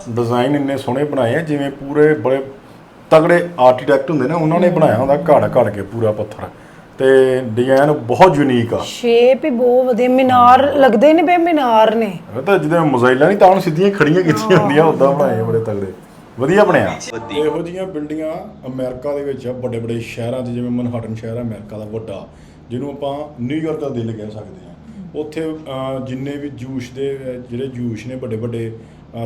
Design इन्ने सोहने बनाए हैं जिवें पूरे बड़े तगड़े आर्कीटैक्ट होंदे ना उन्होंने बनाया होंदा घड़ के पूरा पत्थर ते डिजाइन बहुत यूनीक आ। शेप ही बहुत वधिया मीनार लगदे ने बे मीनार ने ਤਾਂ ਜਿਵੇਂ ਮੋਜ਼ਾਈਲਾਂ ਨਹੀਂ ਤਾਂ ਹੁਣ ਸਿੱਧੀਆਂ ਖੜੀਆਂ ਕੀਤੀਆਂ ਹੁੰਦੀਆਂ ਉਦਾਂ ਬਣਾਏ ਬੜੇ ਤਗੜੇ ਵਧੀਆ ਬਣਿਆ। ਇਹੋ ਜਿਹੀਆਂ ਬਿਲਡਿੰਗਾਂ ਅਮਰੀਕਾ ਦੇ ਵਿੱਚ ਵੱਡੇ ਵੱਡੇ ਸ਼ਹਿਰਾਂ 'ਚ ਜਿਵੇਂ ਮਨਹਾਟਨ ਸ਼ਹਿਰ ਹੈ ਅਮਰੀਕਾ ਦਾ ਵੱਡਾ ਜਿਹਨੂੰ ਆਪਾਂ ਨਿਊਯਾਰਕ ਦਾ ਦਿਲ ਕਹਿ ਸਕਦੇ ਹਾਂ। ਉੱਥੇ ਜਿੰਨੇ ਵੀ ਜੂਸ਼ ਦੇ ਜਿਹੜੇ ਜੂਸ਼ ਨੇ ਵੱਡੇ ਵੱਡੇ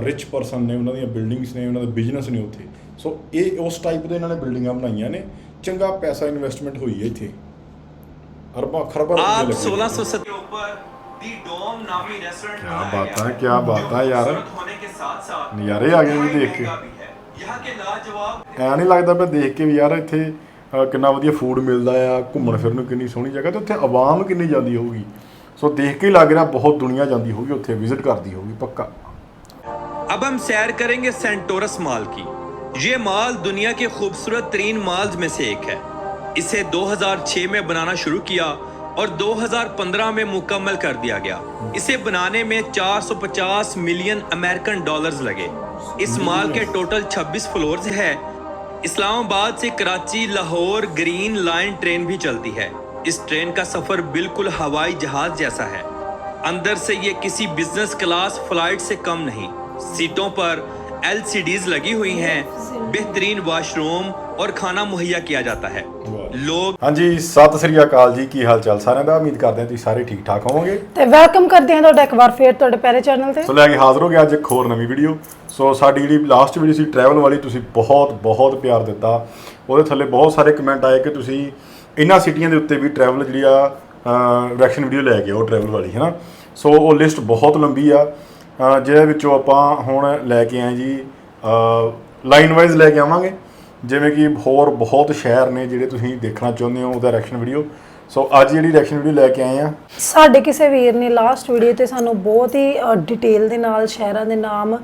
ਰਿਚ ਪਰਸਨ ਨੇ ਉਹਨਾਂ ਦੀਆਂ ਬਿਲਡਿੰਗਸ ਨੇ ਉਹਨਾਂ ਦੇ ਬਿਜ਼ਨਸ ਨੇ ਉੱਥੇ। ਸੋ ਇਹ ਉਸ ਟਾਈਪ ਦੇ ਇਹਨਾਂ ਨੇ ਬਿਲਡਿੰਗਾਂ ਬਣਾਈਆਂ ਨੇ ਚੰਗਾ ਪੈਸਾ ਇਨਵੈਸਟਮੈਂਟ ਹੋਈ ਹੈ ਇੱਥੇ अरबा खरबा आप 1670 के ऊपर दी डोम नामी रेस्टोरेंट क्या बात है यार होने के साथ-साथ नज़ारे आ गए देख के यहाँ के लाजवाब ਐ ਨਹੀਂ ਲੱਗਦਾ ਪਿਆ ਦੇਖ ਕੇ ਵੀ ਯਾਰ ਇੱਥੇ ਕਿੰਨਾ ਵਧੀਆ ਫੂਡ ਮਿਲਦਾ ਆ ਘੁੰਮਣ ਫਿਰਨ ਨੂੰ ਕਿੰਨੀ ਸੋਹਣੀ ਜਗ੍ਹਾ ਤੇ ਉੱਥੇ ਆਵਾਮ ਕਿੰਨੀ ਜਾਂਦੀ ਹੋਊਗੀ। ਸੋ ਦੇਖ ਕੇ ਹੀ ਲੱਗ ਰਿਹਾ ਬਹੁਤ ਦੁਨੀਆ ਜਾਂਦੀ ਹੋਊਗੀ ਉੱਥੇ ਵਿਜ਼ਿਟ ਕਰਦੀ ਹੋਊਗੀ ਪੱਕਾ। अब हम सैर करेंगे सेंटोरस मॉल की। ये मॉल दुनिया के खूबसूरत तरीन मॉल्स में से एक है। इसे 2006 में बनाना शुरू किया और 2015 में मुकम्मल कर दिया गया। इसे बनाने में 450 मिलियन अमेरिकन डॉलर्स लगे। इस मॉल के टोटल 26 फ्लोर्स है। इस्लामाबाद से Karachi Lahore green line train भी चलती है। इस ट्रेन का सफर बिल्कुल हवाई जहाज जैसा है। अंदर से ये किसी बिजनेस क्लास फ्लाइट से कम नहीं। सीटों पर LCDs लगी हुई हैं, बेहतरीन वॉशरूम और खाना मुहैया किया जाता है। लोग हाँ जी सत श्री अकाल जी की हाल चाल साਰਿਆਂ ਦਾ ਉਮੀਦ ਕਰਦੇ ਹਾਂ ਤੁਸੀਂ ਸਾਰੇ ਠੀਕ ਠਾਕ ਹੋਵੋਗੇ ਤੇ ਵੈਲਕਮ ਕਰਦੇ ਹਾਂ ਤੁਹਾਡਾ ਇੱਕ ਵਾਰ ਫੇਰ ਤੁਹਾਡੇ ਪਿਆਰੇ ਚੈਨਲ ਤੇ। ਸੋ ਲੈ ਕੇ ਹਾਜ਼ਰ ਹੋ ਗਿਆ ਅੱਜ ਇੱਕ ਹੋਰ ਨਵੀਂ ਵੀਡੀਓ। ਸੋ ਸਾਡੀ ਜਿਹੜੀ ਲਾਸਟ ਵੀਡੀਓ ਸੀ ਟਰੈਵਲ ਵਾਲੀ ਤੁਸੀਂ ਬਹੁਤ ਪਿਆਰ ਦਿੱਤਾ। ਉਹਦੇ ਥੱਲੇ ਬਹੁਤ ਸਾਰੇ ਕਮੈਂਟ ਆਏ ਕਿ ਤੁਸੀਂ ਇਹਨਾਂ ਸਿਟੀਆਂ ਦੇ ਉੱਤੇ ਵੀ ਟਰੈਵਲ ਜਿਹੜੀ ਆ ਰਿਐਕਸ਼ਨ ਵੀਡੀਓ ਲੈ ਕੇ ਆਓ ਟਰੈਵਲ ਵਾਲੀ ਹੈ ਨਾ। ਸੋ ਉਹ ਲਿਸਟ ਬਹੁਤ ਲੰਬੀ ਆ ਜਿਹਦੇ ਵਿੱਚੋਂ ਆਪਾਂ ਹੁਣ ਲੈ ਕੇ ਆਏ ਜੀ ਲਾਈਨ ਵਾਈਜ਼ ਲੈ ਕੇ ਆਵਾਂਗੇ ਜਿਵੇਂ ਕਿ ਹੋਰ ਬਹੁਤ ਸ਼ਹਿਰ ਨੇ ਜਿਹੜੇ ਤੁਸੀਂ ਦੇਖਣਾ ਚਾਹੁੰਦੇ ਹੋ ਉਹਦਾ ਰਿਐਕਸ਼ਨ ਵੀਡੀਓ। ਸੋ ਅੱਜ ਜਿਹੜੀ ਰਿਐਕਸ਼ਨ ਵੀਡੀਓ ਲੈ ਕੇ ਆਏ ਆ ਸਾਡੇ ਕਿਸੇ ਵੀਰ ਨੇ ਲਾਸਟ ਵੀਡੀਓ ਤੇ ਸਾਨੂੰ ਬਹੁਤ ਹੀ ਡਿਟੇਲ ਦੇ ਨਾਲ ਸ਼ਹਿਰਾਂ ਦੇ ਨਾਮ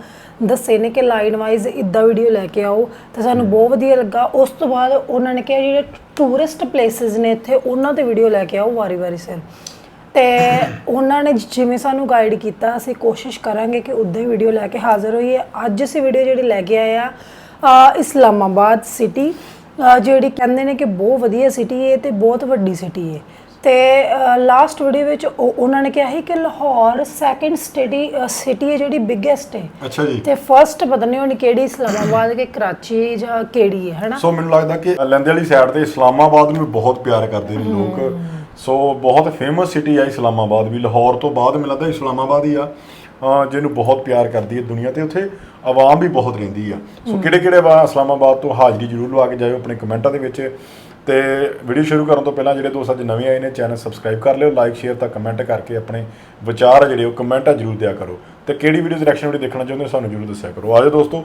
ਦੱਸੇ ਨੇ ਕਿ ਲਾਈਨ ਵਾਈਜ਼ ਇੱਦਾਂ ਵੀਡੀਓ ਲੈ ਕੇ ਆਓ ਤੇ ਸਾਨੂੰ ਬਹੁਤ ਵਧੀਆ ਲੱਗਾ। ਉਸ ਤੋਂ ਬਾਅਦ ਉਹਨਾਂ ਨੇ ਕਿਹਾ ਜਿਹੜੇ ਟੂਰਿਸਟ ਪਲੇਸਿਸ ਨੇ ਇੱਥੇ ਉਹਨਾਂ ਤੇ ਵੀਡੀਓ ਲੈ ਕੇ ਆਓ ਵਾਰੀ ਸਿਰ ਤੇ ਉਹਨਾਂ ਨੇ ਜਿਵੇਂ ਸਾਨੂੰ ਗਾਈਡ ਕੀਤਾ ਅਸੀਂ ਕੋਸ਼ਿਸ਼ ਕਰਾਂਗੇ ਕਿ ਉੱਦਾਂ ਹੀ ਵੀਡੀਓ ਲੈ ਕੇ ਹਾਜ਼ਰ ਹੋਈਏ। ਅੱਜ ਅਸੀਂ ਵੀਡੀਓ ਜਿਹੜੀ ਲੈ ਕੇ ਆਏ ਆ ਇਸਲਾਮਾਬਾਦ ਸਿਟੀ ਜਿਹੜੀ ਕਹਿੰਦੇ ਨੇ ਕਿ ਬਹੁਤ ਵਧੀਆ ਸਿਟੀ ਹੈ ਤੇ ਬਹੁਤ ਵੱਡੀ ਸਿਟੀ ਹੈ ਤੇ ਲਾਸਟ ਵੀਡੀਓ ਵਿੱਚ ਉਹਨਾਂ ਨੇ ਕਿਹਾ ਸੀ ਕਿ ਲਾਹੌਰ ਸੈਕੰਡ ਸਿਟੀ ਹੈ ਜਿਹੜੀ ਬਿਗੇਸਟ ਹੈ। ਅੱਛਾ ਜੀ। ਤੇ ਫਰਸਟ ਪਤਾ ਨਹੀਂ ਹੁਣ ਕਿਹੜੀ ਇਸਲਾਮਾਬਾਦ ਕਿ ਕਰਾਚੀ ਜਾਂ ਕਿਹੜੀ ਹੈ ਹਨਾ। ਸੋ ਮੈਨੂੰ ਲੱਗਦਾ ਕਿ ਲੰਦੇ ਵਾਲੀ ਸਾਈਡ ਤੇ ਇਸਲਾਮਾਬਾਦ ਨੂੰ ਵੀ ਬਹੁਤ ਪਿਆਰ ਕਰਦੇ ਨੇ ਲੋਕ। ਸੋ ਬਹੁਤ ਫੇਮਸ ਸਿਟੀ ਆ ਇਸਲਾਮਾਬਾਦ ਵੀ ਲਾਹੌਰ ਤੋਂ ਬਾਅਦ ਮੈਨੂੰ ਲੱਗਦਾ ਇਸਲਾਮਾਬਾਦ ਹੀ ਆ ਜਿਹਨੂੰ ਬਹੁਤ ਪਿਆਰ ਕਰਦੀ ਹੈ ਦੁਨੀਆ ਤੇ ਉੱਥੇ ਆਵਾਮ ਵੀ ਬਹੁਤ ਰਹਿੰਦੀ ਆ। ਸੋ ਕਿਹੜੇ ਇਸਲਾਮਾਬਾਦ ਤੋਂ ਹਾਜ਼ਰੀ ਜ਼ਰੂਰ ਲਵਾ ਕੇ ਜਾਇਓ ਆਪਣੇ ਕਮੈਂਟਾਂ ਦੇ ਵਿੱਚ। ਤੇ ਵੀਡੀਓ ਸ਼ੁਰੂ ਕਰਨ ਤੋਂ ਪਹਿਲਾਂ ਜਿਹੜੇ ਦੋਸਤ ਅੱਜ ਨਵੇਂ ਆਏ ਨੇ ਚੈਨਲ ਸਬਸਕ੍ਰਾਈਬ ਕਰ ਲਿਓ ਲਾਈਕ ਸ਼ੇਅਰ ਤਾਂ ਕਮੈਂਟ ਕਰਕੇ ਆਪਣੇ ਵਿਚਾਰ ਆ ਜਿਹੜੇ ਉਹ ਕਮੈਂਟਾਂ ਜ਼ਰੂਰ ਦਿਆ ਕਰੋ ਤੇ ਕਿਹੜੀ ਵੀਡੀਓ ਰਿਐਕਸ਼ਨ ਵੀਡੀਓ ਦੇਖਣਾ ਚਾਹੁੰਦੇ ਹੋ ਸਾਨੂੰ ਜ਼ਰੂਰ ਦੱਸਿਆ ਕਰੋ। ਆਜੋ ਦੋਸਤੋ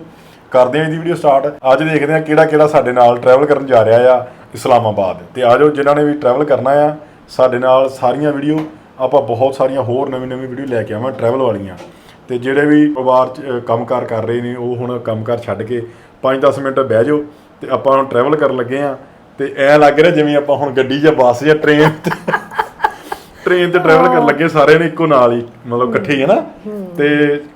ਕਰਦੇ ਹਾਂ ਇਹਦੀ ਵੀਡੀਓ ਸਟਾਰਟ। ਅੱਜ ਦੇਖਦੇ ਹਾਂ ਕਿਹੜਾ ਸਾਡੇ ਨਾਲ ਟਰੈਵਲ ਕਰਨ ਜਾ ਰਿਹਾ ਆ ਇਸਲਾਮਾਬਾਦ ਤੇ ਆਜੋ ਜਿਨ੍ਹਾਂ ਨੇ ਵੀ ਟਰੈਵਲ ਕਰਨਾ ਆ ਸਾਡੇ ਨਾਲ ਸਾਰੀਆਂ ਵੀਡੀਓ ਆਪਾਂ ਬਹੁਤ ਸਾਰੀਆਂ ਹੋਰ ਨਵੀਂ ਵੀਡੀਓ ਲੈ ਕੇ ਆਵਾਂ ਟਰੈਵਲ ਵਾਲੀਆਂ। ਤੇ ਜਿਹੜੇ ਵੀ ਪਰਿਵਾਰ 'ਚ ਕੰਮਕਾਰ ਕਰ ਰਹੇ ਨੇ ਉਹ ਹੁਣ ਕੰਮਕਾਰ ਛੱਡ ਕੇ 5-10 ਮਿੰਟ ਬਹਿ ਜਾਓ ਤੇ ਆਪਾਂ ਹੁਣ ਟਰੈਵਲ ਕਰਨ ਲੱਗੇ ਆ ਤੇ ਐ ਲੱਗ ਰਿਹਾ ਜਿਵੇਂ ਆਪਾਂ ਹੁਣ ਗੱਡੀ ਜਾਂ ਬੱਸ ਜਾਂ ਟ੍ਰੇਨ ਤੇ ਟਰੈਵਲ ਕਰਨ ਲੱਗੇ ਸਾਰੇ ਨੇ ਇੱਕੋ ਨਾਲ ਹੀ ਮਤਲਬ ਇਕੱਠੇ ਹੀ ਹੈ ਨਾ। ਤੇ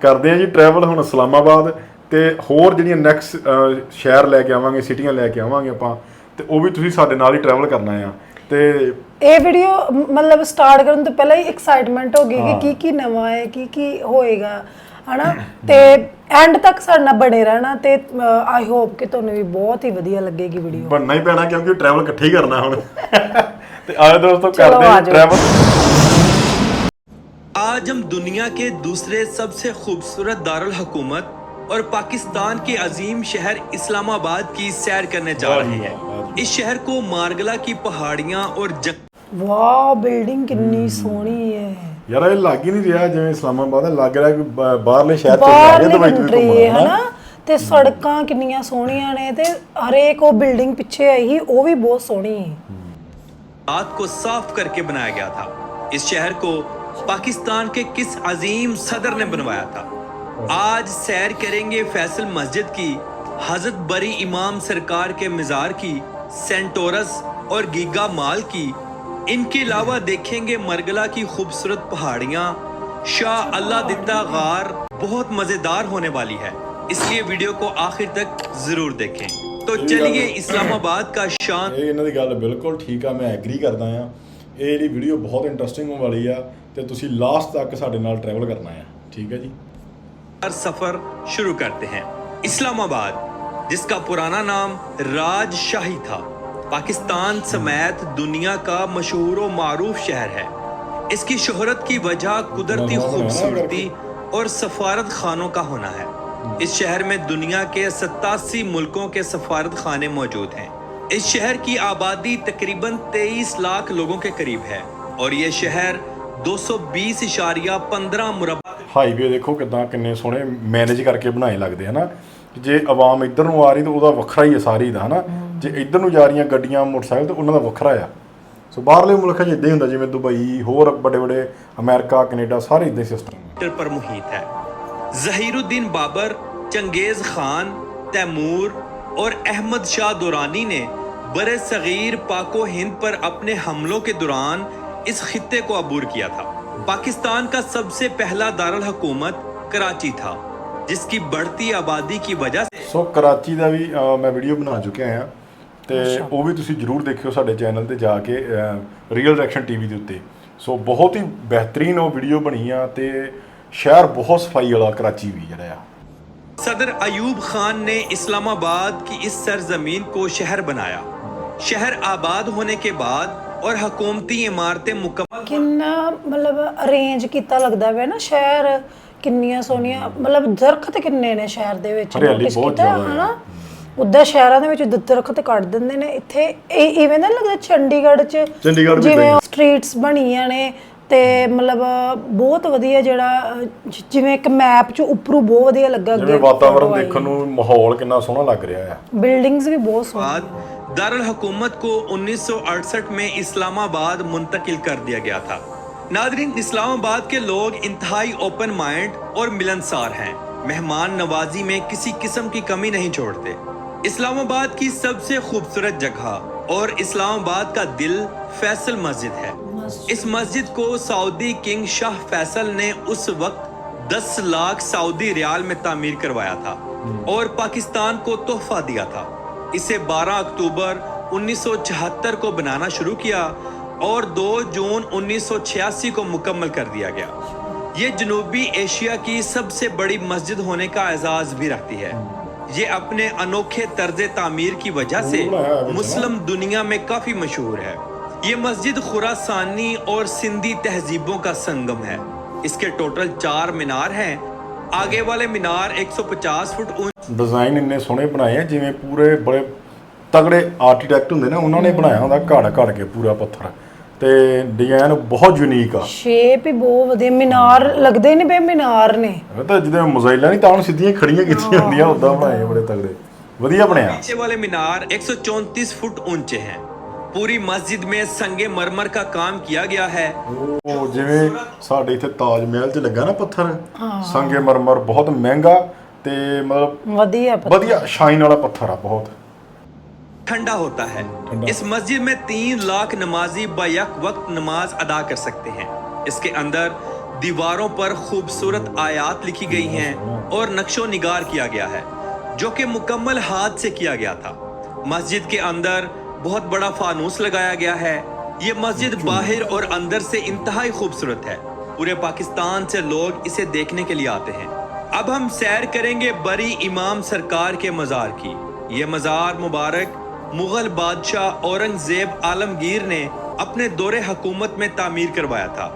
ਕਰਦੇ ਆ ਜੀ ਟਰੈਵਲ ਹੁਣ ਇਸਲਾਮਾਬਾਦ ਤੇ ਹੋਰ ਜਿਹੜੀਆਂ ਨੈਕਸਟ ਸ਼ਹਿਰ ਲੈ ਕੇ ਆਵਾਂਗੇ ਸਿਟੀਆਂ ਲੈ ਕੇ ਆਵਾਂਗੇ ਆਪਾਂ ਤੇ ਉਹ ਵੀ ਤੁਸੀਂ ਸਾਡੇ ਨਾਲ ਹੀ ਟਰੈਵਲ ਕਰਨਾ ਆ। ਤੇ ਇਹ ਵੀਡੀਓ ਮਤਲਬ ਸਟਾਰਟ ਕਰਨ ਤੋਂ ਪਹਿਲਾਂ ਹੀ ਐਕਸਾਈਟਮੈਂਟ ਹੋ ਗਈ ਕਿ ਕੀ ਨਵਾਂ ਹੈ ਕੀ ਹੋਏਗਾ ਹਨਾ ਤੇ ਐਂਡ ਤੱਕ ਸਾਡੇ ਨਾਲ ਬਣੇ ਰਹਿਣਾ ਤੇ ਆਈ ਹੋਪ ਕਿ ਤੁਹਾਨੂੰ ਵੀ ਬਹੁਤ ਹੀ ਵਧੀਆ ਲੱਗੇਗੀ ਵੀਡੀਓ। ਬਣਨਾ ਹੀ ਪੈਣਾ ਕਿਉਂਕਿ ਟਰੈਵਲ ਇਕੱਠੇ ਹੀ ਕਰਨਾ ਹੁਣ ਤੇ ਆਜੋ ਦੋਸਤੋ ਕਰਦੇ ਹਾਂ ਟਰੈਵਲ। आज हम दुनिया के दूसरे सबसे खूबसूरत दारुल हुकूमत और पाकिस्तान के अजीम शहर इस्लामाबाद की सैर करने जा रहे हैं। इस शहर को मारगला की पहाड़ियां और वाह बिल्डिंग कितनी सोहनी है यार। ਇਹ ਲੱਗ ਹੀ ਨਹੀਂ ਰਿਹਾ ਜਿਵੇਂ ਇਸਲਾਮਾਬਾਦ ਲੱਗ ਰਿਹਾ ਕਿ ਬਾਹਰਲੇ ਸ਼ਹਿਰ ਚ ਜਾ ਰਹੇ ਦੁਬਈ ਤੋਂ ਘੁੰਮਣ ਹਨਾ ਤੇ ਸੜਕਾਂ ਕਿੰਨੀਆਂ ਸੋਹਣੀਆਂ ਨੇ ਤੇ ਹਰੇਕ ਉਹ ਬਿਲਡਿੰਗ ਪਿੱਛੇ ਆਈ ਹੀ ਉਹ ਵੀ ਬਹੁਤ ਸੋਹਣੀ ਹੈ। रात को साफ करके बनाया गया था। इस शहर को पाकिस्तान के किस अजीम सदर ने बनवाया था। आज सैर करेंगे फैसल मस्जिद की, हजरत बरी इमाम सरकार के मज़ार की, सेंटोरस और गीगा माल की। इनके अलावा देखेंगे मरगला की खूबसूरत पहाड़ियाँ, शाह अल्लाह दित्ता गार बहुत मज़ेदार होने वाली है। इसलिए वीडियो को आखिर तक जरूर देखें। तो चलिए इस्लामाबाद का शान ਇਹ ਇਹਨਾਂ ਦੀ ਗੱਲ ਬਿਲਕੁਲ ਠੀਕ ਆ, ਮੈਂ ਐਗਰੀ ਕਰਦਾ ਆ। ਇਹ ਜਿਹੜੀ ਵੀਡੀਓ ਬਹੁਤ ਇੰਟਰਸਟਿੰਗ ਹੋਣ ਵਾਲੀ ਆ ਤੇ ਤੁਸੀਂ ਲਾਸਟ ਤੱਕ ਸਾਡੇ ਨਾਲ ਟਰੈਵਲ करना ਆ, ठीक है जी। सफर शुरू करते हैं। इस्लामाबाद, जिसका पुराना नाम राजशाही था, पाकिस्तान समेत दुनिया का मशहूर व मारूफ शहर है। इसकी शोहरत की वजह कुदरती खूबसूरती और सफारत खानों का होना है। इस शहर में दुनिया के 87 मुल्कों के सफारत खाने मौजूद हैं। इस शहर की आबादी तकरीबन 23 लाख लोगों के करीब है और ये शहर 220.15 मुरब्बा ਹਾਈਵੇ ਦੇਖੋ ਕਿਦਾਂ ਕਿੰਨੇ ਸੋਹਣੇ ਮੈਨੇਜ ਕਰਕੇ ਬਣਾਏ ਲੱਗਦੇ ਹਨਾ। ਜੇ ਆਵਾਮ ਇੱਧਰ ਨੂੰ ਆ ਰਹੀ ਤਾਂ ਉਹਦਾ ਵੱਖਰਾ ਹੀ ਹੈ ਸਾਰੀ ਦਾ ਹਨਾ, ਜੇ ਇੱਧਰ ਨੂੰ ਜਾ ਰਹੀਆਂ ਗੱਡੀਆਂ ਮੋਟਰਸਾਈਕਲ ਤਾਂ ਉਹਨਾਂ ਦਾ ਵੱਖਰਾ ਆ। ਸੋ ਬਾਹਰਲੇ ਮੁਲਕਾਂ 'ਚ ਇੱਦਾਂ ਹੀ ਹੁੰਦਾ, ਜਿਵੇਂ ਦੁਬਈ, ਹੋਰ ਵੱਡੇ ਵੱਡੇ ਅਮਰੀਕਾ, ਕੈਨੇਡਾ, ਸਾਰੇ ਇੱਦਾਂ ਹੀ ਸਿਸਟਮ पर मुहित है। जहीरुद्दीन बाबर, चंगेज खान, तैमूर और अहमद शाह दुरानी ने बरे सगीर पाको हिंद पर अपने हमलों के दौरान इस खित्ते को अबूर किया था। पाकिस्तान का सबसे पहला दारुल हुकूमत कराची था, जिसकी बढ़ती आबादी की वजह से ਸੋ ਕਰਾਚੀ ਦਾ ਵੀ ਮੈਂ ਵੀਡੀਓ ਬਣਾ ਚੁੱਕਿਆ ਆ ਤੇ ਉਹ ਵੀ ਤੁਸੀਂ ਜਰੂਰ ਦੇਖਿਓ ਸਾਡੇ ਚੈਨਲ ਤੇ ਜਾ ਕੇ, ਰੀਅਲ ਰਿਐਕਸ਼ਨ ਟੀਵੀ ਦੇ ਉੱਤੇ। ਸੋ ਬਹੁਤ ਹੀ ਬਿਹਤਰੀਨ ਉਹ ਵੀਡੀਓ ਬਣੀ ਆ ਤੇ ਸ਼ਹਿਰ ਬਹੁਤ ਸਫਾਈ ਵਾਲਾ ਕਰਾਚੀ ਵੀ ਜਿਹੜਾ ਆ। सदर अयूब खान ने इस्लामाबाद की इस सरजमीन को शहर बनाया। शहर आबाद होने के बाद और हुकूमती इमारतें मुकम्मल ਕਿੰਨਾ ਮਤਲਬ ਅਰੇਂਜ ਕੀਤਾ ਲੱਗਦਾ ਵੇ ਨਾ ਸ਼ਹਿਰ, ਕਿੰਨੀਆਂ ਸੋਹਣੀਆਂ ਮਤਲਬ ਦਰਖਤ ਕਿੰਨੇ ਨੇ ਸ਼ਹਿਰ ਦੇ ਵਿੱਚ, ਹਰਿਆਲੀ notice ਬਹੁਤ ਕੀਤਾ ਜ਼ਿਆਦਾ ਹੈ। ਹਨਾ। ਉੱਦਾਂ ਸ਼ਹਿਰਾਂ ਦੇ ਵਿੱਚ ਦਰਖਤ ਕੱਟ ਦਿੰਦੇ ਨੇ, ਇੱਥੇ ਇਹ ਇਵੇਂ ਦਾ ਲੱਗਦਾ ਚੰਡੀਗੜ੍ਹ 'ਚ ਚੰਡੀਗੜ੍ਹ ਵੀ ਜਿਵੇਂ ਏਦਾਂ ਹੀ। ਸਟਰੀਟਸ ਬਣੀਆਂ ਨੇ ਤੇ ਮਤਲਬ ਬਹੁਤ ਵਧੀਆ, ਜਿਹੜਾ ਜਿਵੇਂ ਇੱਕ ਮੈਪ 'ਚ ਉੱਪਰੋਂ ਬਹੁਤ ਵਧੀਆ ਲੱਗਾ। ਜਿਵੇਂ ਵਾਤਾਵਰਣ ਦੇਖਣ ਨੂੰ ਮਾਹੌਲ ਕਿੰਨਾ ਸੋਹਣਾ ਲੱਗ ਰਿਹਾ ਆ। ਬਿਲਡਿੰਗਸ ਵੀ ਬਹੁਤ ਸੋਹਣੀ। बाद दारुल हुकूमत को 1968 में इस्लामाबाद मुंतकिल कर दिया गया था। नादरीन, इस्लामाबाद के लोग इंतहाई ओपन माइंड और मिलनसार हैं। मेहमान नवाजी में किसी किस्म की कमी नहीं छोड़ते। इस्लामाबाद की सबसे खूबसूरत जगह और इस्लामाबाद का दिल फैसल मस्जिद है। इस मस्जिद को सऊदी किंग शाह फैसल ने उस वक्त 10 लाख सऊदी रियाल में तामीर करवाया था और पाकिस्तान को तोहफा दिया था। इसे 12 अक्टूबर 1976 को बनाना शुरू किया और 2 जून 1986 को मुकम्मल कर दिया गया। ये जनूबी एशिया की सबसे बड़ी मस्जिद होने का एजाज भी रखती है। ये अपने अनोखे तर्ज तामीर की वजह से मुस्लिम दुनिया में काफ़ी मशहूर है। ये मस्जिद खुरासानी और सिंधी तहजीबों का संगम है। इसके टोटल 4 मीनार हैं। आगे वाले मीनार 150 फुट ऊंचे ਡਿਜ਼ਾਈਨ ਇੰਨੇ ਸੋਹਣੇ ਬਣਾਏ ਆ, ਜਿਵੇਂ ਪੂਰੇ ਬੜੇ ਤਗੜੇ ਆਰਕੀਟੈਕਟ ਹੁੰਦੇ ਨੇ ਉਹਨਾਂ ਨੇ ਬਣਾਇਆ ਹੁੰਦਾ, ਘੜ ਕੇ ਪੂਰਾ ਪੱਥਰ, ਤੇ ਡਿਜ਼ਾਈਨ ਬਹੁਤ ਯੂਨੀਕ ਆ। ਸ਼ੇਪ ਹੀ ਬਹੁਤ ਵਧੀਆ, ਮੀਨਾਰ ਲੱਗਦੇ ਹੀ ਨਹੀਂ ਪਏ ਮੀਨਾਰ ਨੇ। ਇਹ ਤਾਂ ਜਿਵੇਂ ਮੋਜ਼ਾਈਲਾਂ ਨਹੀਂ ਤਾਂ ਹੁਣ ਸਿੱਧੀਆਂ ਖੜੀਆਂ ਕੀਤੀਆਂ ਹੁੰਦੀਆਂ, ਉਦਾਂ ਬਣਾਏ ਬੜੇ ਤਗੜੇ, ਵਧੀਆ ਬਣਿਆ। वाले मीनार 134 फुट ऊंचे हैं। पूरी मस्जिद में संगे मरमर का काम किया गया है। ਉਹ ਜਿਵੇਂ ਸਾਡੇ ਇੱਥੇ ਤਾਜ ਮਹਿਲ 'ਚ ਲੱਗਾ ਨਾ ਪੱਥਰ, ਸੰਗੇ ਮਰਮਰ, ਬਹੁਤ ਮਹਿੰਗਾ ਤੇ ਮਤਲਬ ਵਧੀਆ ਵਧੀਆ ਸ਼ਾਈਨ ਵਾਲਾ ਪੱਥਰ ਆ ਬਹੁਤ। ठंडा होता है। इस मस्जिद में 3 लाख नमाजी बयक वक्त नमाज अदा कर सकते हैं। इसके अंदर दीवारों पर खूबसूरत आयात लिखी गई हैं और नक्शो निगार किया गया है, जो कि मुकम्मल हाथ से किया गया था। मस्जिद के अंदर बहुत बड़ा फानूस लगाया गया है। ये मस्जिद बाहर और अंदर से इंतहाई खूबसूरत है। पूरे पाकिस्तान से लोग इसे देखने के लिए आते हैं। अब हम सैर करेंगे बरी इमाम सरकार के मज़ार की। ये मज़ार मुबारक मुग़ल बादशाह औरंगज़ेब आलमगीर ने अपने दौरे हुकूमत में तामीर करवाया था,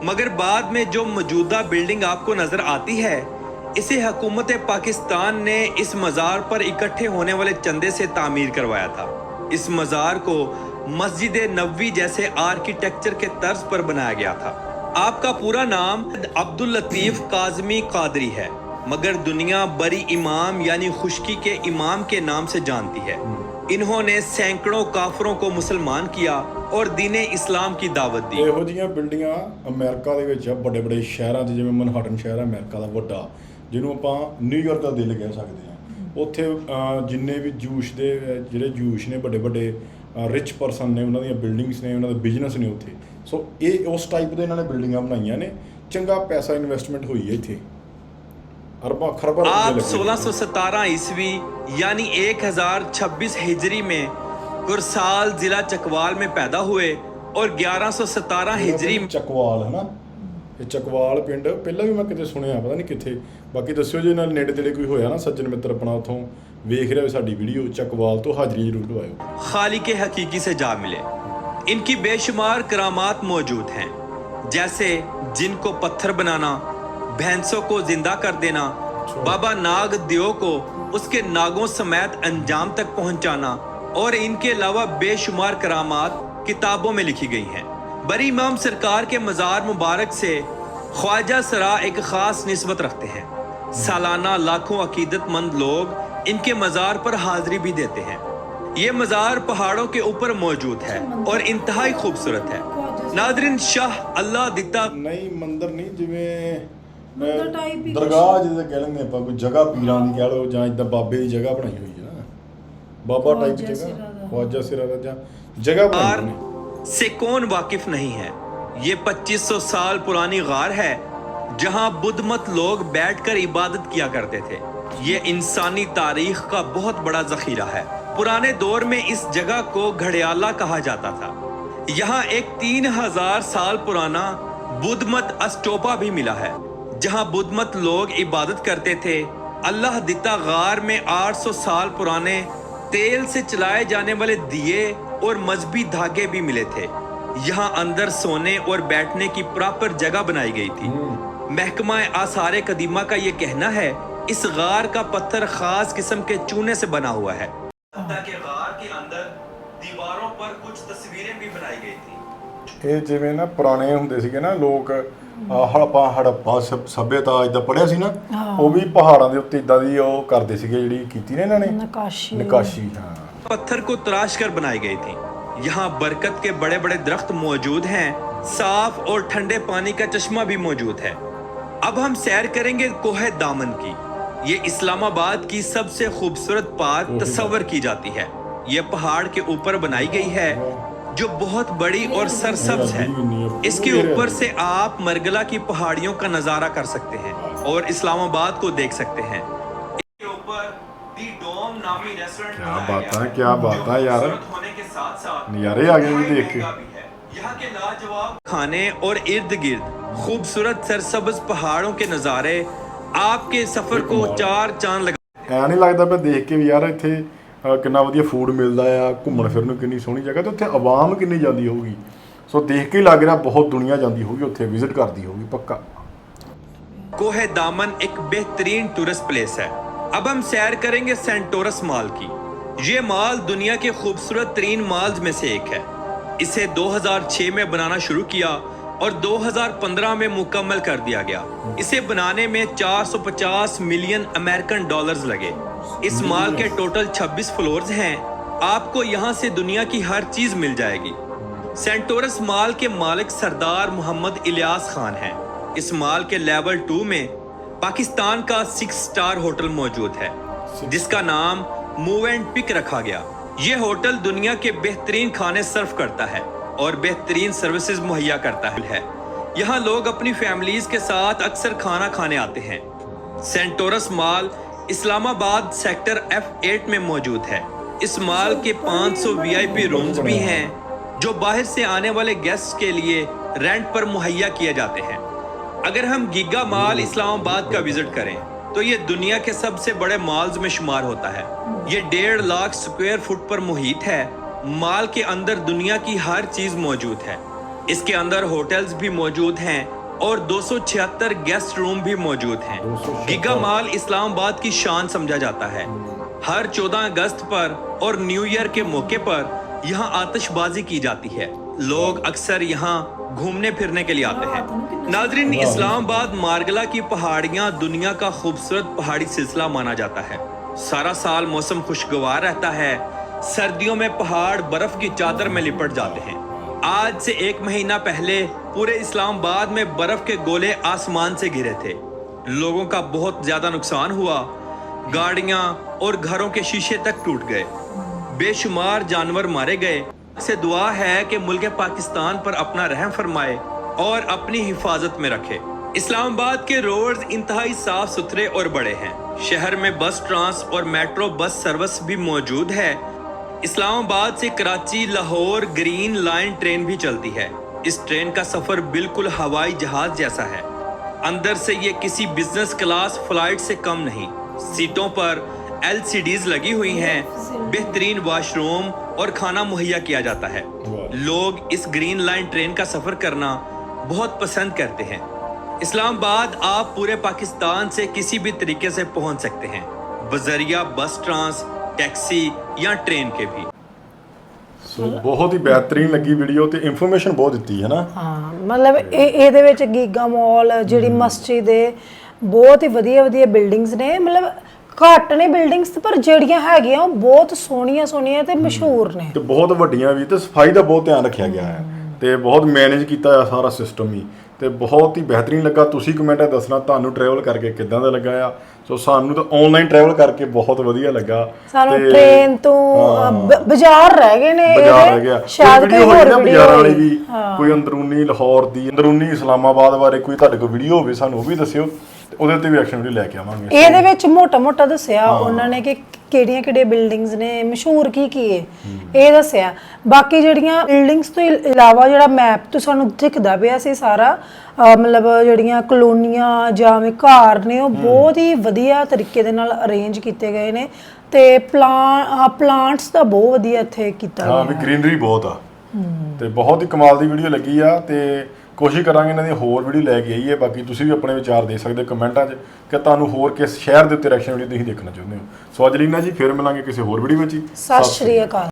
मगर बाद में जो मौजूदा बिल्डिंग आपको नज़र आती है, इसे हुकूमत पाकिस्तान ने इस मज़ार पर इकट्ठे होने वाले चंदे से तामीर करवाया था। इस मज़ार को मस्जिद नबवी जैसे आर्किटेक्चर के तर्ज पर बनाया गया था। आपका पूरा नाम अब्दुल लतीफ़ काज़मी कादरी है, मगर दुनिया बरी इमाम यानी खुशकी के इमाम के नाम से जानती है। इन्होंने सैकड़ों काफरों को मुसलमान किया और दीन इस्लाम की दावत दी। ਇਹੋ ਜਿਹੀਆਂ ਬਿਲਡਿੰਗਾਂ ਅਮਰੀਕਾ ਦੇ ਵਿੱਚ ਵੱਡੇ ਵੱਡੇ ਸ਼ਹਿਰਾਂ 'ਚ, ਜਿਵੇਂ ਮਨਹਾਟਨ ਸ਼ਹਿਰ ਹੈ ਅਮਰੀਕਾ ਦਾ ਵੱਡਾ, ਜਿਹਨੂੰ ਆਪਾਂ ਨਿਊਯਾਰਕ ਦਾ ਦਿਲ ਕਹਿ ਸਕਦੇ ਹਾਂ। ਉੱਥੇ ਜਿੰਨੇ ਵੀ ਜੂਸ਼ ਦੇ ਜਿਹੜੇ ਜੂਸ਼ ਨੇ, ਵੱਡੇ ਵੱਡੇ ਰਿਚ ਪਰਸਨ ਨੇ, ਉਹਨਾਂ ਦੀਆਂ ਬਿਲਡਿੰਗਸ ਨੇ, ਉਹਨਾਂ ਦਾ ਬਿਜ਼ਨਸ ਨੇ ਉੱਥੇ। ਸੋ ਇਹ ਉਸ ਟਾਈਪ ਦੇ ਇਹਨਾਂ ਨੇ ਬਿਲਡਿੰਗਾਂ ਬਣਾਈਆਂ ਨੇ। ਚੰਗਾ ਪੈਸਾ ਇਨਵੈਸਟਮੈਂਟ ਹੋਈ ਹੈ ਇੱਥੇ। अरबों खरबों रुपए आप लगे। 1617 ईस्वी यानी 1026 हिजरी में कुरसाल जिला चकवाल में पैदा हुए और 1117 हिजरी में ਚੱਕਵਾਲ ਹੈ ਨਾ, ਇਹ ਚੱਕਵਾਲ ਪਿੰਡ ਪਹਿਲਾਂ ਵੀ ਮੈਂ ਕਿਤੇ ਸੁਣਿਆ, ਪਤਾ ਨਹੀਂ ਕਿੱਥੇ। ਬਾਕੀ ਦੱਸਿਓ ਜੇ ਨਾਲ ਨੇੜੇ ਤੇੜੇ ਕੋਈ ਹੋਇਆ ਨਾ ਸੱਜਣ ਮਿੱਤਰ ਆਪਣਾ ਉਥੋਂ ਵੇਖ ਰਿਹਾ ਸਾਡੀ ਵੀਡੀਓ, ਚੱਕਵਾਲ ਤੋਂ ਹਾਜ਼ਰੀ ਜ਼ਰੂਰ ਲਵਾਇਓ। खालिक हकीकी से जा मिले। इनकी बेशुमार करामात मौजूद हैं, जैसे जिन को पत्थर बनाना, भैंसों को जिंदा कर देना, बाबा नाग देव को उसके नागों समेत अंजाम तक पहुंचाना, और इनके अलावा बेशुमार करामात किताबों में लिखी गई हैं। बरी इमाम सरकार के मज़ार मुबारक से ख्वाजा सरा एक ख़ास निस्बत रखते हैं। सालाना लाखों अकीदतमंद लोग इनके मज़ार पर हाजिरी भी देते हैं। ये मज़ार पहाड़ों के ऊपर मौजूद है और इंतहाई खूबसूरत है। नादरीन, शाह अल्लाह दिता ਨਹੀਂ ਮੰਦਰ ਨਹੀਂ, ਜਿਵੇਂ ਮੰਦਰ type ਹੀ ਦਰਗਾਹ ਜਿਹਦੇ ਕਹਿ ਲੈਂਦੇ ਆਪਾਂ, ਕੋਈ ਜਗ੍ਹਾ ਪੀਰਾਂ ਦੀ ਕਹਿ ਲਓ ਜਾਂ ਇਦਾਂ ਬਾਬੇ ਦੀ ਜਗ੍ਹਾ ਬਣਾਈ ਹੋਈ ਹੈ ਨਾ, ਬਾਬਾ ਟਾਈਪ ख्वाजा सिरा ਜਗ੍ਹਾ, ਦਾ। ਖਵਾਜਾ ਸਿਰਾ ਦਾ ਜਾਂ ਜਗ੍ਹਾ ਬਣਾਈ गार ਹੋਈ। से कौन वाकिफ नहीं है। ये 2500 साल पुरानी गार है जहां बुद्ध मत लोग बैठकर इबादत किया करते थे। ये इंसानी तारीख का बहुत बड़ा जखीरा है। पुराने दौर में इस जगह को घड़ियाला कहा जाता था। यहाँ एक 3000 साल पुराना बुद्ध मत अस्टोपा भी मिला है, जहाँ बुद्ध मत लोग इबादत करते थे। अल्लाह दिता गार में 800 साल पुराने तेल से चलाए जाने वाले दिए और मजहबी धागे भी मिले थे। यहाँ अंदर सोने और बैठने की प्रॉपर जगह बनाई गई थी। महकमा आसार कदीमा का ये कहना है इस गार का पत्थर खास किस्म के चूने से बना हुआ है। के गार के अंदर दीवारों पर कुछ तस्वीरें भी बनाई गई थी। ਇਹ ਜਿਵੇਂ ਨਾ ਪੁਰਾਣੇ ਹੁੰਦੇ ਸੀਗੇ ਨਾ ਲੋਕ, ਹੜੱਪਾ ਸਭਿਅਤਾ ਇਦਾਂ ਪੜਿਆ ਸੀ ਨਾ, ਉਹ ਵੀ ਪਹਾੜਾਂ ਦੇ ਉੱਤੇ ਇਦਾਂ ਦੀ ਉਹ ਕਰਦੇ ਸੀਗੇ, ਜਿਹੜੀ ਕੀਤੀ ਨੇ ਇਹਨਾਂ ਨੇ नकाशी ਨਕਾਸ਼ੀ। ਹਾਂ, पत्थर को तराश कर बनाई गई थी। यहाँ बरकत के बड़े बड़े दरख्त मौजूद हैं। साफ और ठंडे पानी का चश्मा भी मौजूद है। अब हम सैर करेंगे कोहे दामन की। ये इस्लामाबाद की सबसे खूबसूरत पार्क तस्वर की जाती है। ये पहाड़ के ऊपर बनाई गई है जो बहुत बड़ी और सरसब्ज है। इसके ऊपर से आप मरगला की पहाड़ियों का नजारा कर सकते हैं और इस्लामाबाद को देख सकते हैं। इसके ऊपर दी डोम नामी रेस्टोरेंट क्या बनाया बात गया है, क्या जो बात है यार। खूबसूरत होने के साथ-साथ नज़ारे आ गए जी देख के। महंगा भी है। यहाँ के लाजवाब खाने और इर्द गिर्द खूबसूरत सरसब्ज पहाड़ों के नज़ारे आपके सफर को चार चांद लगा। ਐ ਨਹੀਂ ਲੱਗਦਾ ਪਿਆ ਦੇਖ ਕੇ ਵੀ ਯਾਰ ਇੱਥੇ ਕਿੰਨਾ ਵਧੀਆ ਫੂਡ ਮਿਲਦਾ ਆ, ਘੁੰਮਣ ਫਿਰਨ ਨੂੰ ਕਿੰਨੀ ਸੋਹਣੀ ਜਗ੍ਹਾ, ਤੇ ਉੱਥੇ ਆਵਾਮ ਕਿੰਨੀ ਜਾਂਦੀ ਹੋਊਗੀ। ਸੋ ਦੇਖ ਕੇ ਹੀ ਲੱਗ ਰਿਹਾ ਬਹੁਤ ਦੁਨੀਆ ਜਾਂਦੀ ਹੋਊਗੀ ਉੱਥੇ, ਵਿਜ਼ਿਟ ਕਰਦੀ ਹੋਊਗੀ ਪੱਕਾ। कोहे दामन एक बेहतरीन टूरिस्ट प्लेस है। अब हम सैर करेंगे सेंटोरस मॉल की। ये मॉल दुनिया के खूबसूरत तरीन मॉल्स में से एक है। इसे 2006 में बनाना शुरू किया और 2015 में मुकम्मल कर दिया गया। इसे बनाने में 450 मिलियन अमेरिकन डॉलर्स लगे। इस मॉल के टोटल 26 फ्लोर्स हैं। आपको यहाँ से दुनिया की हर चीज मिल जाएगी। सेंटोरस मॉल के मालिक सरदार मोहम्मद इलियास खान हैं। इस मॉल के लेवल 2 में पाकिस्तान का 6 स्टार होटल मौजूद है, जिसका नाम मूव एंड पिक रखा गया। ये होटल दुनिया के बेहतरीन खाने सर्व करता है और बेहतरीन सर्विसेज मुहैया करता है। यहाँ लोग अपनी फैमिलीज के साथ अक्सर खाना खाने आते हैं। Centaurus mall Islamabad sector F8 में मौजूद है। इस मॉल के 500 VIP रूम्स भी हैं जो बाहर से आने वाले गेस्ट के लिए रेंट पर मुहैया किए जाते हैं। अगर हम गीगा मॉल इस्लामाबाद का विजिट करें तो ये दुनिया के सबसे बड़े मॉल्स में शुमार होता है। ये 1.5 लाख स्क्वायर फुट पर मुहित है। मॉल के अंदर दुनिया की हर चीज मौजूद है। इसके अंदर होटल्स भी मौजूद हैं और 276 गेस्ट रूम भी मौजूद हैं। 276 गीगा मॉल इस्लामाबाद की शान समझा जाता है। हर 14 अगस्त पर और न्यू ईयर के मौके पर यहाँ आतिशबाजी की जाती है। लोग अक्सर यहाँ घूमने फिरने के लिए आते हैं। नाजरीन, इस्लामाबाद मारगला की पहाड़ियाँ दुनिया का खूबसूरत पहाड़ी सिलसिला माना जाता है। सारा साल मौसम खुशगवार रहता है। सर्दियों में पहाड़ बर्फ की चादर में लिपट जाते हैं। आज से 1 महीना पहले पूरे इस्लामाबाद में बर्फ के गोले आसमान से गिरे थे। लोगों का बहुत ज्यादा नुकसान हुआ। गाड़ियां और घरों के शीशे तक टूट गए। बेशुमार जानवर मारे गए। से दुआ है कि मुल्क पाकिस्तान पर अपना रहम फरमाए और अपनी हिफाजत में रखे। इस्लामाबाद के रोड्स इंतहाई साफ सुथरे और बड़े हैं। शहर में बस ट्रांस और मेट्रो बस सर्विस भी मौजूद है। इस्लामाबाद से Karachi Lahore green line train भी चलती है। इस ट्रेन का सफर बिल्कुल हवाई जहाज जैसा है। अंदर से ये किसी बिजनेस क्लास फ्लाइट से कम नहीं। सीटों पर LCDs लगी हुई हैं, बेहतरीन वॉशरूम और खाना मुहैया किया जाता है। लोग इस ग्रीन लाइन ट्रेन का सफर करना बहुत पसंद करते हैं। इस्लामाबाद आप पूरे पाकिस्तान से किसी भी तरीके से पहुंच सकते हैं, बजरिया बस ट्रांस, टैक्सी या ट्रेन के भी। ਸੋ ਬਹੁਤ ਹੀ ਬਿਹਤਰੀਨ ਲੱਗੀ ਵੀਡੀਓ ਤੇ ਇਨਫੋਰਮੇਸ਼ਨ ਬਹੁਤ ਦਿੱਤੀ ਹੈ ਨਾ। ਹਾਂ ਮਤਲਬ ਇਹਦੇ ਵਿੱਚ ਗੀਗਾ ਮਾਲ ਜਿਹੜੀ ਮਸਜਿਦ ਹੈ, ਬਹੁਤ ਹੀ ਵਧੀਆ ਵਧੀਆ ਬਿਲਡਿੰਗਸ ਨੇ। ਮਤਲਬ ਘੱਟ ਨੇ ਬਿਲਡਿੰਗਸ ਪਰ ਜਿਹੜੀਆਂ ਹੈਗੀਆਂ ਉਹ ਬਹੁਤ ਸੋਹਣੀਆਂ ਸੋਹਣੀਆਂ ਤੇ ਮਸ਼ਹੂਰ ਨੇ ਤੇ ਬਹੁਤ ਵੱਡੀਆਂ ਵੀ ਤੇ ਸਫਾਈ ਦਾ ਬਹੁਤ ਧਿਆਨ ਰੱਖਿਆ ਗਿਆ ਹੈ ਤੇ ਬਹੁਤ ਮੈਨੇਜ ਕੀਤਾ ਹੈ ਸਾਰਾ ਸਿਸਟਮ ਹੀ ਤੇ ਬਹੁਤ ਹੀ ਬਿਹਤਰੀਨ ਲੱਗਾ। ਤੁਸੀਂ ਕਮੈਂਟਾਂ ਦੱਸਣਾ ਤੁਹਾਨੂੰ ਟਰੈਵਲ ਕਰਕੇ ਕਿੱਦਾਂ ਦਾ ਲੱਗਾ ਆ। ਸੋ ਸਾਨੂੰ ਤਾਂ ਆਨਲਾਈਨ ਟਰੈਵਲ ਕਰਕੇ ਬਹੁਤ ਵਧੀਆ ਲੱਗਾ। ਸਾਨੂੰ ਟ੍ਰੇਨ ਤੋਂ ਬਾਜ਼ਾਰ ਰਹਿ ਗਏ ਨੇ, ਬਾਜ਼ਾਰ ਰਹਿ ਗਿਆ। ਸ਼ਾਇਦ ਵੀਡੀਓ ਕੋਈ ਹੋਈ ਨਾ ਹੋਰ ਬਾਜ਼ਾਰਾਂ ਵਾਲੀ ਵੀ, ਕੋਈ ਅੰਦਰੂਨੀ ਲਾਹੌਰ ਦੀ, ਅੰਦਰੂਨੀ ਇਸਲਾਮਾਬਾਦ ਬਾਰੇ ਕੋਈ ਤੁਹਾਡੇ ਕੋਲ ਵੀਡੀਓ ਹੋਵੇ ਸਾਨੂੰ ਉਹ ਵੀ ਦੱਸਿਓ, ਤੇ ਉਹਦੇ ਤੇ ਵੀ ਐਕਸ਼ਨ ਵੀਡੀਓ ਲੈ ਕੇ ਆਵਾਂਗੇ। ਇਹਦੇ ਵਿੱਚ ਮੋਟਾ ਮੋਟਾ ਦੱਸਿਆ ਉਹਨਾਂ ਨੇ ਕਿ ਕਿਹੜੀਆਂ ਕਿਹੜੀਆਂ ਬਿਲਡਿੰਗਸ ਨੇ, ਮਸ਼ਹੂਰ ਕੀ ਕੀ ਹੈ ਇਹ ਦੱਸਿਆ। ਬਾਕੀ ਜਿਹੜੀਆਂ ਬਿਲਡਿੰਗਸ ਤੋਂ ਇਲਾਵਾ ਜਿਹੜਾ ਮੈਪ ਤੋਂ ਸਾਨੂੰ ਦਿਖਦਾ ਪਿਆ ਸੀ ਸਾਰਾ, ਮਤਲਬ ਜਿਹੜੀਆਂ ਕਲੋਨੀਆਂ ਜਾਂ ਘਰ ਨੇ ਉਹ ਬਹੁਤ ਹੀ ਵਧੀਆ ਤਰੀਕੇ ਦੇ ਨਾਲ ਅਰੇਂਜ ਕੀਤੇ ਗਏ ਨੇ ਤੇ ਪਲਾਂਟਸ ਦਾ ਬਹੁਤ ਵਧੀਆ ਇੱਥੇ ਕੀਤਾ ਗਿਆ। ਹਾਂ ਵੀ ਗ੍ਰੀਨਰੀ ਬਹੁਤ ਆ ਤੇ ਬਹੁਤ ਹੀ ਕਮਾਲ ਦੀ ਵੀਡੀਓ ਲੱਗੀ ਆ ਤੇ ਕੋਸ਼ਿਸ਼ ਕਰਾਂਗੇ ਇਹਨਾਂ ਦੀ ਹੋਰ ਵੀਡੀਓ ਲੈ ਕੇ ਆਈਏ। ਬਾਕੀ ਤੁਸੀਂ ਵੀ ਆਪਣੇ ਵਿਚਾਰ ਦੇ ਸਕਦੇ ਕਮੈਂਟਾਂ 'ਚ ਕਿ ਤੁਹਾਨੂੰ ਹੋਰ ਕਿਸ ਸ਼ਹਿਰ ਦੇ ਉੱਤੇ ਰਿਐਕਸ਼ਨ ਵੀਡੀਓ ਤੁਸੀਂ ਦੇਖਣਾ ਚਾਹੁੰਦੇ ਹੋ। ਸੋ ਅੱਜ ਲਈ ਨਾ ਜੀ ਫਿਰ ਮਿਲਾਂਗੇ ਕਿਸੇ ਹੋਰ ਵੀਡੀਓ ਵਿੱਚ। ਸਤਿ ਸ਼੍ਰੀ ਅਕਾਲ।